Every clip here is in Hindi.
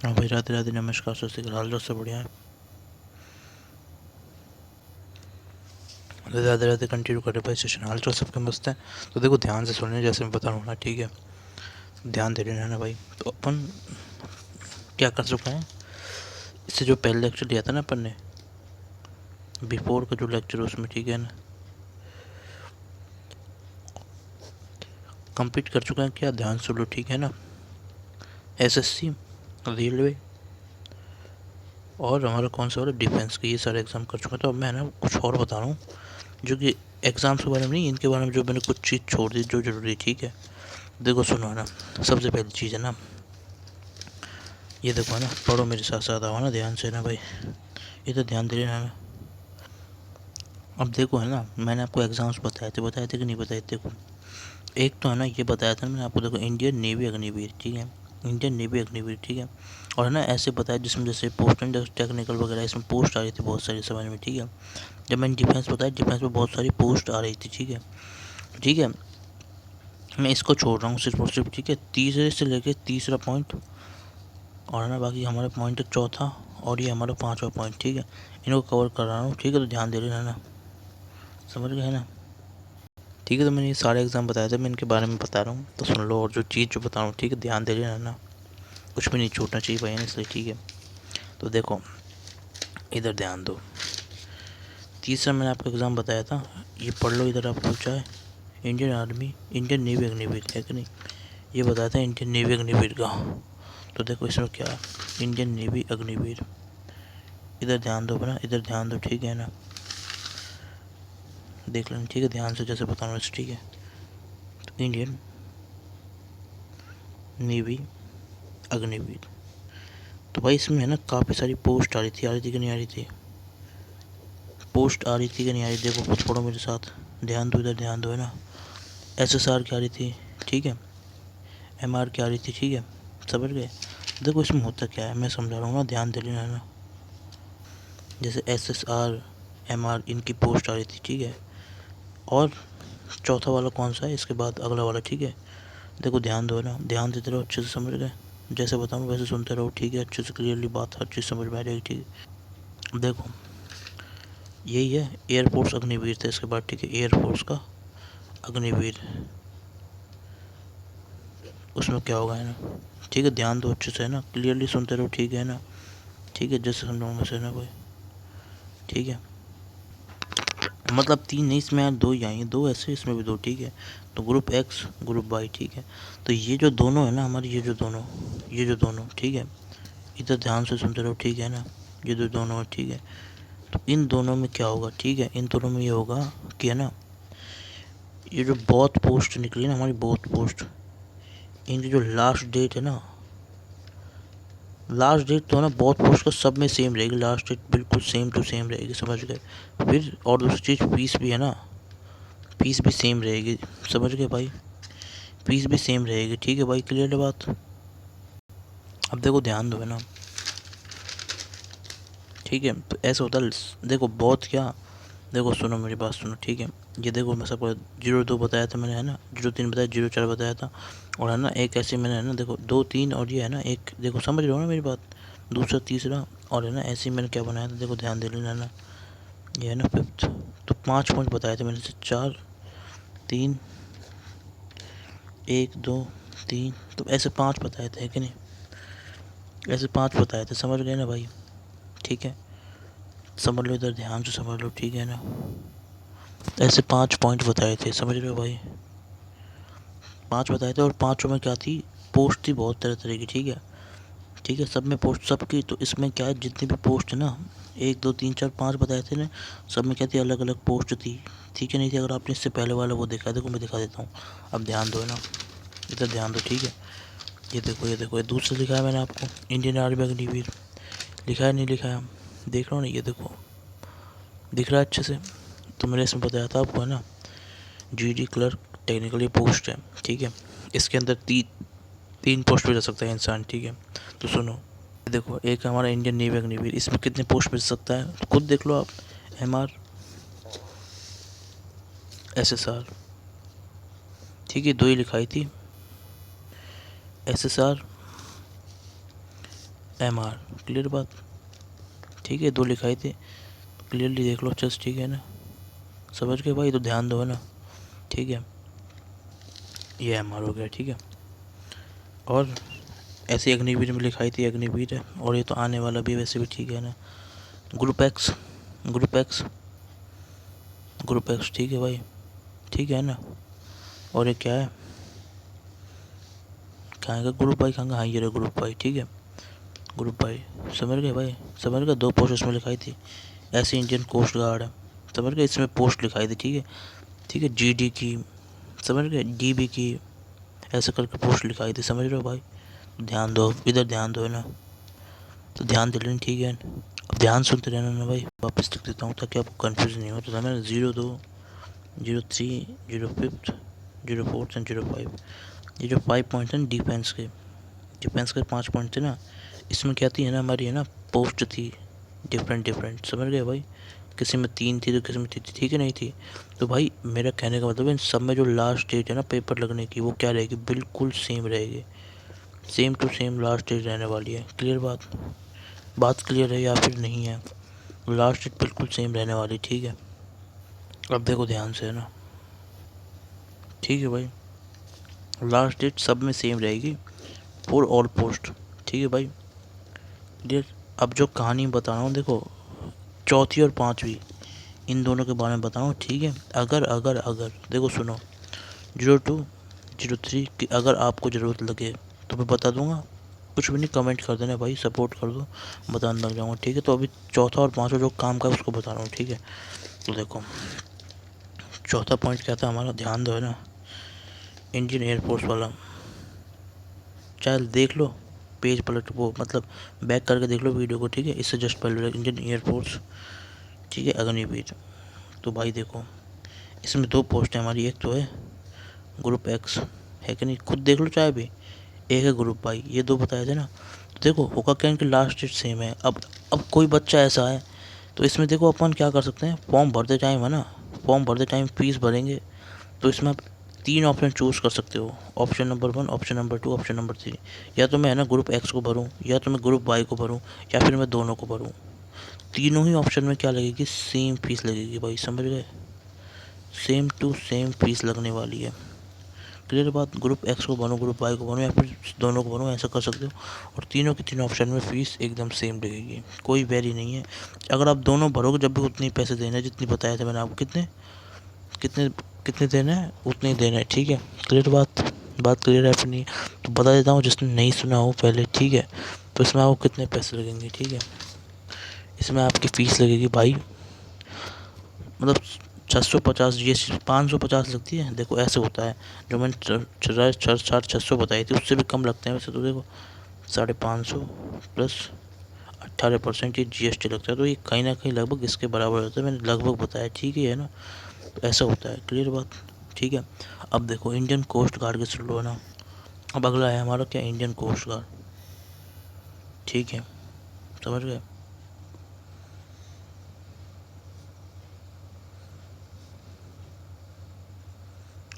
हाँ भाई, राधे राधे, नमस्कार, सत श्री अकाल, से बढ़िया है। राधे राधे, कंटिन्यू कर रहे भाई सेशन, हाल चाल सबके मस्त है। तो देखो ध्यान से सुनने, जैसे मैं बता रहा हूँ ना, ठीक है, ध्यान दे रहे हैं ना भाई। तो अपन क्या कर चुके हैं, इससे जो पहले लेक्चर दिया था ना अपन ने, बिफोर का जो लेक्चर, उसमें ठीक है ना, कंप्लीट कर चुके हैं। क्या ध्यान सुन लो, ठीक है ना। एसएससी, रेलवे और हमारा कौन सा वाला, डिफेंस के, ये सारे एग्ज़ाम कर चुके हैं। तो अब मैं ना कुछ और बता रहा हूँ, जो कि एग्ज़ाम्स के बारे में नहीं, इनके बारे में जो मैंने कुछ चीज़ छोड़ दी जो ज़रूरी, ठीक है। देखो सुनो ना, सबसे पहली चीज़ है ना, ये देखो ना, पढ़ो मेरे साथ साथ, आओ ना ध्यान से ना भाई, ये तो ध्यान दे रहे ना। अब देखो है ना, मैंने आपको एग्ज़ाम्स बताए थे कि नहीं बताए थे। देखो एक तो है ना, ये बताया था मैंने आपको, देखो इंडियन नेवी अग्निवीर, ठीक है, इंडियन नेवी अग्निवीर, ठीक है। और है ना ऐसे बताया जिसमें जैसे पोस्ट एंड टेक्निकल वगैरह, इसमें पोस्ट आ रही थी बहुत सारी समझ में, ठीक है। जब मैंने डिफेंस बताया, डिफेंस में बहुत सारी पोस्ट आ रही थी, ठीक है, ठीक है। मैं इसको छोड़ रहा हूँ सिर्फ और सिर्फ, ठीक है, तीसरे से लेके तीसरा पॉइंट, और है ना बाकी हमारा पॉइंट है चौथा, और ये हमारा पाँचवा पॉइंट, ठीक है। इनको कवर कर रहा हूँ, ठीक है, तो ध्यान दे रहे ना, समझ गए ना, ठीक है। तो मैंने ये सारे एग्ज़ाम बताए थे, मैं इनके बारे में बता रहा हूँ, तो सुन लो। और जो चीज़ जो बता रहा हूँ, ठीक है, ध्यान दे रहे ना, कुछ भी नहीं छूटना चाहिए भाई, इसलिए, ठीक है। तो देखो इधर ध्यान दो, तीसरा मैंने आपको एग्ज़ाम बताया था, ये पढ़ लो इधर, आप पूछा है Indian army, Indian navy Agniveer है कि नहीं, ये बताया था इंडियन नेवी अग्निवीर का। तो देखो इसमें क्या है, इंडियन नेवी अग्निवीर, इधर ध्यान दो ना, इधर ध्यान दो, ठीक है ना, देख लेना, ठीक है, ध्यान से जैसे बता रहा हूँ, ठीक है। तो इंडियन नेवी अग्निवीर, तो भाई इसमें है ना काफ़ी सारी पोस्ट आ रही थी कि नहीं आ रही थी, पोस्ट आ रही थी कि नहीं आ रही, देखो कुछ पढ़ो मेरे साथ, ध्यान दो, इधर ध्यान दो है ना। एसएसआर की आ रही थी, ठीक है, एमआर की आ रही थी, ठीक है, समझ गए। देखो इसमें होता क्या है, मैं समझा रहा हूँ ना, ध्यान दे लेना ना। जैसे एसएसआर, एमआर, इनकी पोस्ट आ रही थी, ठीक है। और चौथा वाला कौन सा है इसके बाद, अगला वाला, ठीक है। देखो ध्यान दो ना, ध्यान देते रहो, अच्छे से समझ गए, जैसे बताऊँ वैसे सुनते रहो, ठीक है, अच्छे से क्लियरली बात हर चीज़ समझ में आ जाएगी, ठीक है। देखो यही है, एयरफोर्स अग्निवीर था इसके बाद, ठीक है, एयरफोर्स का अग्निवीर, उसमें क्या होगा है ना, ठीक है, ध्यान दो अच्छे से है ना, क्लियरली सुनते रहो, ठीक है ना, ठीक है, जैसे समझाऊँ वैसे ना कोई, ठीक है। मतलब तीन नहीं, इसमें यार दो ही आई हैं, दो ऐसे, इसमें भी दो, ठीक है। तो ग्रुप एक्स, ग्रुप वाई, ठीक है। तो ये जो दोनों है ना हमारी, ये जो दोनों, ठीक है, इधर ध्यान से सुनते रहो, ठीक है ना, ये जो दोनों है, ठीक है। तो इन दोनों में क्या होगा, ठीक है, इन दोनों में ये होगा कि है ना, ये जो बहुत पोस्ट निकली ना हमारी, बहुत पोस्ट, इनकी जो लास्ट डेट है ना, लास्ट डेट तो है ना बहुत पोस्ट का सब में सेम रहेगी, लास्ट डेट बिल्कुल सेम टू सेम रहेगी, समझ गए। फिर और दूसरी चीज़, फीस भी है ना, फीस भी सेम रहेगी, समझ गए भाई, फीस भी सेम रहेगी, ठीक है भाई, क्लियर है बात। अब देखो ध्यान दो है ना, ठीक है। तो ऐसा होता है, देखो बहुत क्या, देखो सुनो मेरी बात सुनो, ठीक है। ये देखो मैं सबको 02 बताया था मैंने, है ना, 03 बताया, 04 बताया था, और है ना एक ऐसे मैंने है ना, देखो 2 3, और ये है ना एक, देखो समझ रहे हो ना मेरी बात, दूसरा तीसरा, और है ना ऐसे ही मैंने क्या बनाया था, देखो ध्यान दे लेना है ना, ये है ना फिफ्थ। तो 5 पॉइंट बताए थे मैंने से, 4 3 1 2 3, तो ऐसे 5 बताए थे कि नहीं, ऐसे 5 बताए थे, समझ गए ना भाई, ठीक है। समझ लो इधर ध्यान से समझ लो, ठीक है ना, ऐसे 5 पॉइंट बताए थे, समझ रहे हो भाई, 5 बताए थे, और पाँचों में क्या थी, पोस्ट थी बहुत तरह तरह की, ठीक है, ठीक है, सब में पोस्ट सब की। तो इसमें क्या है, जितनी भी पोस्ट है ना, 1 2 3 4 5 बताए थे ना, सब में क्या थी, अलग अलग पोस्ट थी, ठीक है, नहीं थी। अगर आपने इससे पहले वाला वो देखा है, देखो मैं दिखा देता हूँ, अब ध्यान दो है ना, इधर ध्यान दो, ठीक है। ये देखो, ये देखो, ये दूसरा लिखा है मैंने आपको, इंडियन आर्मी अग्निवीर, लिखा है नहीं लिखा है, देख रहा हूँ ना, ये देखो दिख रहा है अच्छे से। तो मैंने इसमें बताया था आपको है ना, जीडी क्लर्क टेक्निकल ये पोस्ट है, ठीक है। इसके अंदर तीन पोस्ट पे जा सकता है इंसान, ठीक है। तो सुनो, देखो एक हमारा इंडियन नेवी अग्निवीर, इसमें कितने पोस्ट मिल सकता है, तो खुद देख लो आप, एमआर, एसएसआर, ठीक है, दो ही लिखाई थी, एसएसआर, MR। क्लियर बात, ठीक है, 2 लिखाई थी, क्लियरली देख लो जस्ट, ठीक है ना, समझ गए भाई, तो ध्यान दो है ना, ठीक है, ये MR हो गया, ठीक है। और ऐसे अग्निवीर में लिखाई थी अग्निवीर है, और ये तो आने वाला भी वैसे भी, ठीक है ना। Group x, group x, group x, ठीक है भाई, ठीक है ना। और ये क्या है, कहाँ का ग्रुप भाई, कहाँ का, हाँ ये रहा ग्रुप भाई, ठीक है, ग्रुप भाई, समझ गए भाई, समझ गए। 2 पोस्ट इसमें लिखाई थी, ऐसे इंडियन कोस्ट गार्ड है, समझ गए, इसमें पोस्ट लिखाई थी, ठीक है, ठीक है, GD की, समझ गए, DB की, ऐसे करके पोस्ट लिखाई थी, समझ रहे हो भाई। ध्यान दो इधर, ध्यान दो है ना, तो ध्यान दे लेना, ठीक है। अब ध्यान सुनते रहना ना भाई, वापस लिख देता हूँ ताकि आपको कन्फ्यूजन नहीं हो। तो समझ 02, 03, 05, 04 एंड 05, ये जो 5 पॉइंट हैं डिफेंस के, डिफेंस के 5 पॉइंट थे ना, इसमें क्या थी है ना, हमारी है ना पोस्ट थी डिफरेंट डिफरेंट, समझ गए भाई। किसी में 3 थी तो किसी में 3 थी, ठीक है, नहीं थी। तो भाई मेरा कहने का मतलब इन सब में जो लास्ट डेट है ना पेपर लगने की, वो क्या रहेगी, बिल्कुल सेम रहेगी, same to same last date रहने वाली है। क्लियर बात, बात क्लियर है या फिर नहीं है, लास्ट डेट बिल्कुल सेम रहने वाली, ठीक है। अब देखो ध्यान से है ना, ठीक है भाई, लास्ट डेट सब में सेम रहेगी फॉर ऑल पोस्ट, ठीक है भाई, क्लियर। अब जो कहानी बता रहा हूँ देखो, चौथी और पांचवी, इन दोनों के बारे में बताऊँ, ठीक है। अगर अगर अगर देखो सुनो, 02, 03 की अगर आपको ज़रूरत लगे तो मैं बता दूंगा, कुछ भी नहीं, कमेंट कर देना भाई, सपोर्ट कर दो, बताने लग जाऊँगा, ठीक है। तो अभी चौथा और पांचवा जो काम का है उसको बता रहा हूँ, ठीक है। तो देखो चौथा पॉइंट क्या था हमारा, ध्यान दो है ना, इंडियन एयरफोर्स वाला, चाहे देख लो, पेज पलट वो मतलब बैक करके देख लो वीडियो को, ठीक है, इससे जस्ट पहले इंडियन एयरफोर्स, ठीक है, अग्निवीर। तो भाई देखो इसमें 2 पोस्ट है हमारी, एक तो है ग्रुप एक्स, है कि नहीं, खुद देख लो चाहे भी, एक है ग्रुप भाई, ये 2 बताए थे ना। तो देखो होगा क्या, इनकी लास्ट डेट सेम है। अब कोई बच्चा ऐसा है तो इसमें देखो अपन क्या कर सकते हैं, फॉर्म भरते टाइम है ना, फॉर्म भरते टाइम फीस भरेंगे, तो इसमें आप 3 ऑप्शन चूज़ कर सकते हो, option number 1, option number 2, option number 3। या तो मैं है ना ग्रुप एक्स को भरूँ, या तो मैं ग्रुप वाई को भरूँ, या फिर मैं दोनों को भरूँ। तीनों ही ऑप्शन में क्या लगेगी, सेम फीस लगेगी भाई, समझ गए, सेम टू सेम फीस लगने वाली है। क्लियर बात, ग्रुप एक्स को बनो, ग्रुप वाई को बनो, या फिर दोनों को बनो, ऐसा कर सकते हो। और तीनों के तीनों ऑप्शन में फ़ीस एकदम सेम लगेगी, कोई वेरी नहीं है। अगर आप दोनों भरोगे जब भी उतने ही पैसे देने हैं जितनी बताए थे मैंने आपको, कितने कितने कितने देना है, उतने ही देना है, ठीक है। क्लियर बात, बात क्लियर है अपनी। तो बता देता हूँ जिसने नहीं सुना हो पहले, ठीक है। तो इसमें आपको कितने पैसे लगेंगे, ठीक है, इसमें आपकी फ़ीस लगेगी भाई, मतलब 650, जी एस 550 लगती है। देखो ऐसे होता है, जो मैंने 600 बताई थी उससे भी कम लगते हैं वैसे तो। देखो 550 प्लस 18% ये GST लगता है, तो ये कहीं ना कहीं लगभग इसके बराबर होता है, मैंने लगभग बताया, ठीक है ना। तो ऐसा होता है, क्लियर बात, ठीक है। अब देखो इंडियन कोस्ट गार्ड के सुन लो ना, अब अगला है हमारा क्या, इंडियन कोस्ट गार्ड, ठीक है, समझ गए।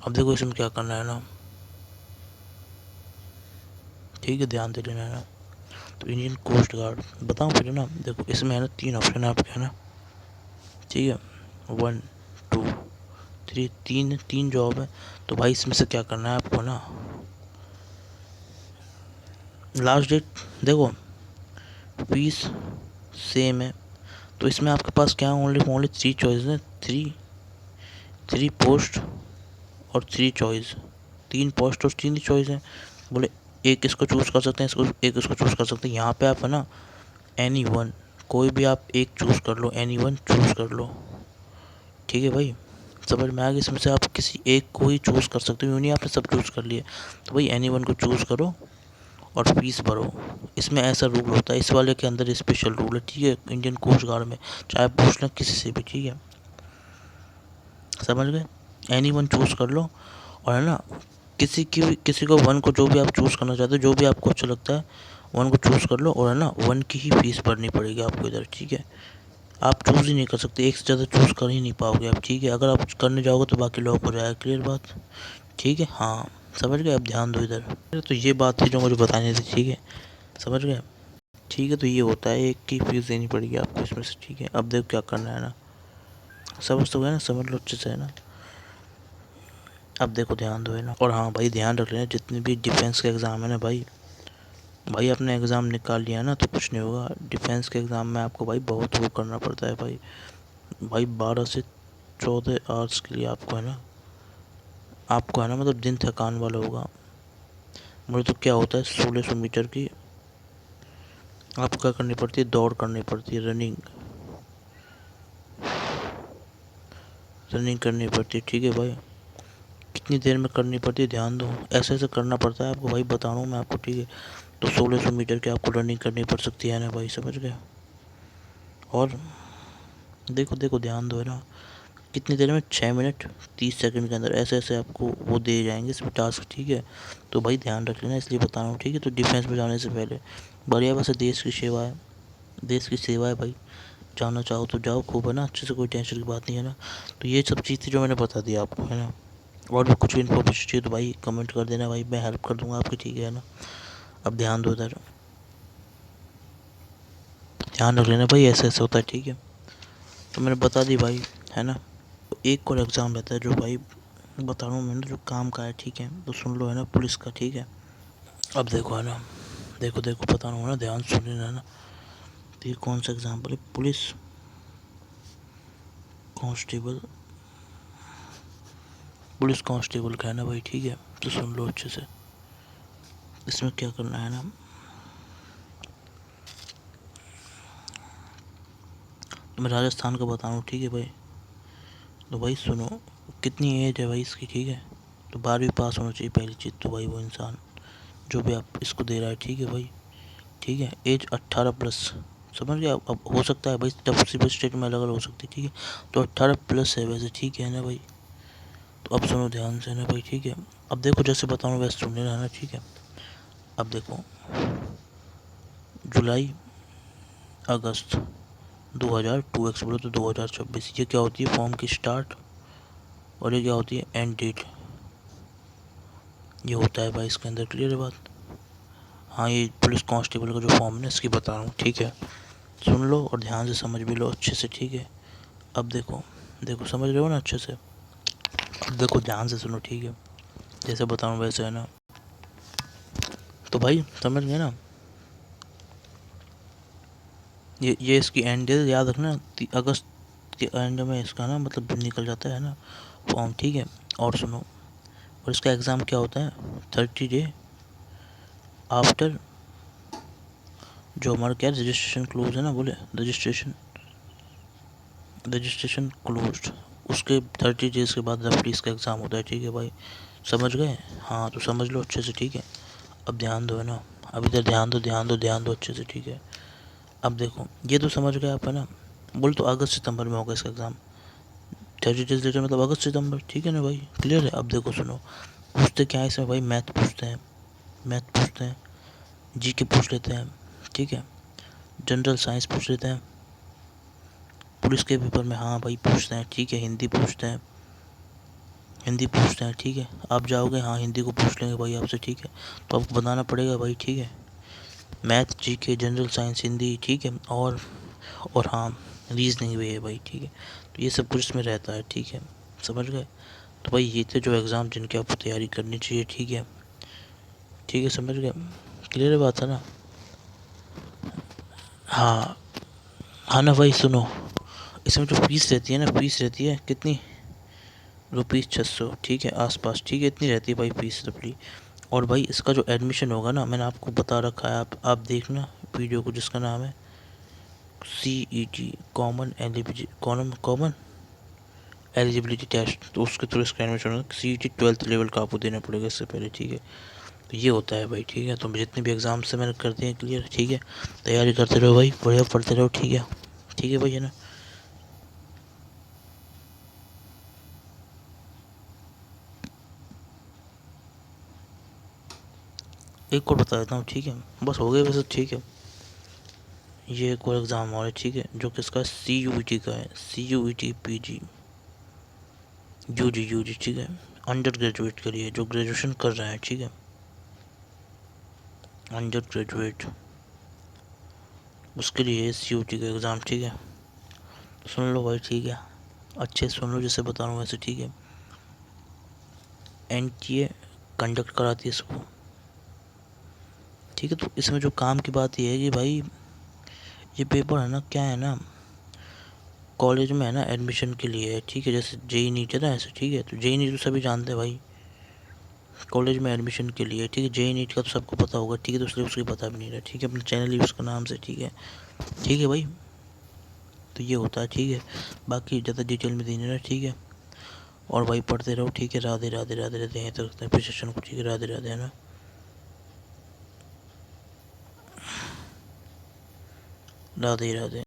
अब देखो इसमें क्या करना है ना, ठीक है, ध्यान दे लेना है ना। तो इंडियन कोस्ट गार्ड बताऊँ फिर ना, देखो इसमें है ना 3 ऑप्शन है आपके, है ना, ठीक है, 1, 2, 3, तीन तीन जॉब है। तो भाई इसमें से क्या करना है आपको ना, लास्ट डेट देखो फीस सेम है, तो इसमें आपके पास क्या ओनली ओनली 3 चॉइस है, 3 पोस्ट और 3 चॉइस, 3 पोस्ट और 3 चॉइस है। बोले एक इसको चूज़ कर सकते हैं, इसको एक इसको चूज़ कर सकते हैं, यहाँ पे आप है ना any 1, कोई भी आप एक चूज़ कर लो, any 1 चूज़ कर लो, ठीक है भाई, समझ में आ गया। इसमें से आप किसी एक को ही चूज़ कर सकते हो, यूँ नहीं आपने सब चूज़ कर लिए। तो भाई any 1 को चूज़ करो और फीस भरो। इसमें ऐसा रूल होता है, इस वाले के अंदर स्पेशल रूल है, ठीक है, इंडियन कोस्ट गार्ड में, चाहे पूछ लें किसी से भी, ठीक है, समझ गए। any 1 चूज़ कर लो, और है ना किसी को 1 को, जो भी आप चूज़ करना चाहते हो, जो भी आपको अच्छा लगता है 1 को चूज़ कर लो, और है ना 1 की ही फीस भरनी पड़ेगी आपको इधर, ठीक है। आप चूज़ ही नहीं कर सकते, एक से ज़्यादा चूज़ कर ही नहीं पाओगे आप, ठीक है। अगर आप करने जाओगे तो बाकी लॉक हो जाएगा, क्लियर बात, ठीक है, हाँ समझ गए। अब ध्यान दो इधर, तो ये बात थी जो मुझे बतानी थी, ठीक है, समझ गए। ठीक है। तो ये होता है, एक की फीस देनी पड़ेगी आपको इसमें से, ठीक है। अब देखो क्या करना है ना, समझ तो गए ना, समझ लो अच्छे से है ना। अब देखो ध्यान दो है ना, और हाँ भाई ध्यान रख लेना जितने भी डिफेंस के एग्ज़ाम है ना भाई, भाई अपने एग्ज़ाम निकाल लिया ना तो कुछ नहीं होगा। डिफेंस के एग्ज़ाम में आपको भाई बहुत वो करना पड़ता है भाई। भाई 12 से 14 आवर्स के लिए आपको है ना मतलब दिन थकान वाला होगा। मुझे तो क्या होता है 1600 मीटर की आपको क्या करनी पड़ती है, दौड़ करनी पड़ती है, रनिंग करनी पड़ती है, ठीक है भाई। कितनी देर में करनी पड़ती है ध्यान दो, ऐसे ऐसे करना पड़ता है आपको भाई, बता रहा हूँ मैं आपको, ठीक है। तो 1600 मीटर की आपको रनिंग करनी पड़ सकती है ना भाई, समझ गए। और देखो देखो ध्यान दो है ना, कितनी देर में, 6 मिनट 30 सेकंड के अंदर, ऐसे ऐसे आपको वो दे जाएंगे इसमें टास्क, ठीक है। तो भाई ध्यान रख लेना, इसलिए बता रहा हूँ, ठीक है। तो डिफेंस में जाने से पहले बढ़िया, वैसे देश की सेवा है, देश की सेवा है भाई। जाना चाहो तो जाओ खूब है ना, अच्छे से, कोई टेंशन की बात नहीं है ना। तो ये सब चीज़ थी जो मैंने बता दी आपको है ना। और भी कुछ इन्फॉर्मेशन चाहिए तो भाई कमेंट कर देना भाई, मैं हेल्प कर दूंगा आपकी, ठीक है ना। अब ध्यान दो इधर, ध्यान रख लेना भाई, ऐसे ऐसे होता है, ठीक है। तो मैंने बता दी भाई है ना। तो एक और एग्ज़ाम रहता है जो भाई बता रहा हूँ मैंने, जो काम का है, ठीक है। तो सुन लो है ना, पुलिस का, ठीक है। अब देखो है ना, देखो देखो बता रहा हूँ ना, ध्यान सुन लेना है ना। तो ये कौन सा एग्ज़ाम्पल है, पुलिस कांस्टेबल, पुलिस कांस्टेबल का है ना भाई, ठीक है। तो सुन लो अच्छे से, इसमें क्या करना है ना, तो मैं राजस्थान का बता रहा हूँ, ठीक है भाई। तो भाई सुनो, कितनी एज है भाई इसकी, ठीक है। तो 12वीं पास होना चाहिए पहली चीज़ तो भाई, वो इंसान जो भी आप इसको दे रहा है, ठीक है भाई, ठीक है। एज 18+, समझ गए। अब हो सकता है भाई तब सिर्फ स्टेट में अलग अलग हो सकती है, ठीक है। तो 18+ है वैसे, ठीक है ना भाई। तो अब सुनो ध्यान से ना भाई, ठीक है। अब देखो जैसे बताऊँ वैसे सुन लेना ना, ठीक है। अब देखो, जुलाई अगस्त 2000, 2x बोलो तो 2026, ये क्या होती है, फॉर्म की स्टार्ट, और ये क्या होती है, एंड डेट। ये होता है भाई इसके अंदर, क्लियर है बात। हाँ, ये पुलिस कांस्टेबल का जो फॉर्म है ना इसकी बता रहा हूँ, ठीक है। सुन लो और ध्यान से समझ भी लो अच्छे से, ठीक है। अब देखो, देखो समझ रहे हो ना अच्छे से। अब देखो ध्यान से सुनो, ठीक है। जैसे बताऊँ वैसे है ना। तो भाई समझ गए ना, ये इसकी एंड डेट याद रखना, अगस्त के एंड में इसका ना मतलब निकल जाता है ना फॉर्म, ठीक है। और सुनो, और इसका एग्ज़ाम क्या होता है, 30 डे आफ्टर, जो हमारा क्या रजिस्ट्रेशन क्लोज है ना, बोले रजिस्ट्रेशन क्लोज्ड, उसके 30 डेज़ के बाद रफली इसका एग्ज़ाम होता है, ठीक है भाई। समझ गए। हाँ तो समझ लो अच्छे से, ठीक है। अब ध्यान दो है ना, अब इधर ध्यान दो, ध्यान दो, ध्यान दो अच्छे से, ठीक है। अब देखो ये तो समझ गए आप है ना, बोल तो अगस्त सितंबर में होगा इसका एग्ज़ाम, 30 डेज लेटर मतलब अगस्त सितंबर, ठीक है ना भाई, क्लियर है। अब देखो सुनो, पूछते क्या है इसमें भाई, मैथ पूछते हैं, मैथ पूछते हैं, जीके पूछ लेते हैं, ठीक है। जनरल साइंस पूछ लेते हैं, पुलिस के पेपर में हाँ भाई पूछते हैं, ठीक है। हिंदी पूछते हैं, हिंदी पूछते हैं, ठीक है। आप जाओगे हाँ हिंदी को पूछ लेंगे भाई आपसे, ठीक है। तो आपको बताना पड़ेगा भाई, ठीक है। Math, GK, general science, Hindi, ठीक है। और हाँ रीजनिंग भी है भाई, ठीक है। तो ये सब कुछ इसमें रहता है, ठीक है। समझ गए। तो भाई ये थे जो एग्ज़ाम जिनकी आपको तैयारी करनी चाहिए, ठीक है, ठीक है, समझ गए, क्लियर है बात है ना। हाँ, हाँ ना भाई सुनो, इसमें जो फीस रहती है ना, फीस रहती है कितनी, ₹600, ठीक है, आसपास, ठीक है, इतनी रहती है भाई फीस रफली। और भाई इसका जो एडमिशन होगा ना, मैंने आपको बता रखा है, आप देखना वीडियो को, जिसका नाम है CET, कॉमन एलिजिबिलिटी टेस्ट, तो उसके थ्रू इसका एडमिशन होगा। CET 12th लेवल का आपको देना पड़ेगा इससे पहले, ठीक है। तो ये होता है भाई, ठीक है। तो जितने भी एग्ज़ाम से मैंने कर दिए क्लियर, ठीक है। तैयारी करते रहो भाई, बढ़िया पढ़ते रहो, ठीक है, ठीक है भाई है ना। एक और बता देता हूँ, ठीक है, बस हो गए वैसे, ठीक है। ये एक और एग्ज़ाम और है, ठीक है, जो किसका, CUET का है, CUET PG, UG, ठीक है। अंडर ग्रेजुएट के लिए, जो ग्रेजुएशन कर रहे हैं, ठीक है, अंडर ग्रेजुएट। उसके लिए COT का एग्ज़ाम, ठीक है। सुन लो भाई, ठीक है, अच्छे से सुन लो, जैसे बता रहा हूँ वैसे, ठीक है। NTA कंडक्ट कराती है इसको, ठीक है। तो इसमें जो काम की बात ये है कि भाई ये पेपर है ना, क्या है ना, कॉलेज में है ना एडमिशन के लिए है, ठीक है। जैसे JEE नीट है ना, ऐसे, ठीक है। तो JEE नीट तो सभी जानते हैं भाई, कॉलेज में एडमिशन के लिए, ठीक है। JEE नीट का तो सबको पता होगा, ठीक है। तो इसलिए उसको पता भी नहीं रहा, ठीक है। अपना चैनल ही उसका नाम से, ठीक है, ठीक है भाई। तो ये होता है, ठीक है। बाकी ज़्यादा डिटेल में देने रहा, ठीक है। और भाई पढ़ते रहो, ठीक है। राधे राधे राधे राधे, यहीं तक रखते हैं फिर सेशन को, ठीक है। राधे राधे, है ना, राधे राधे।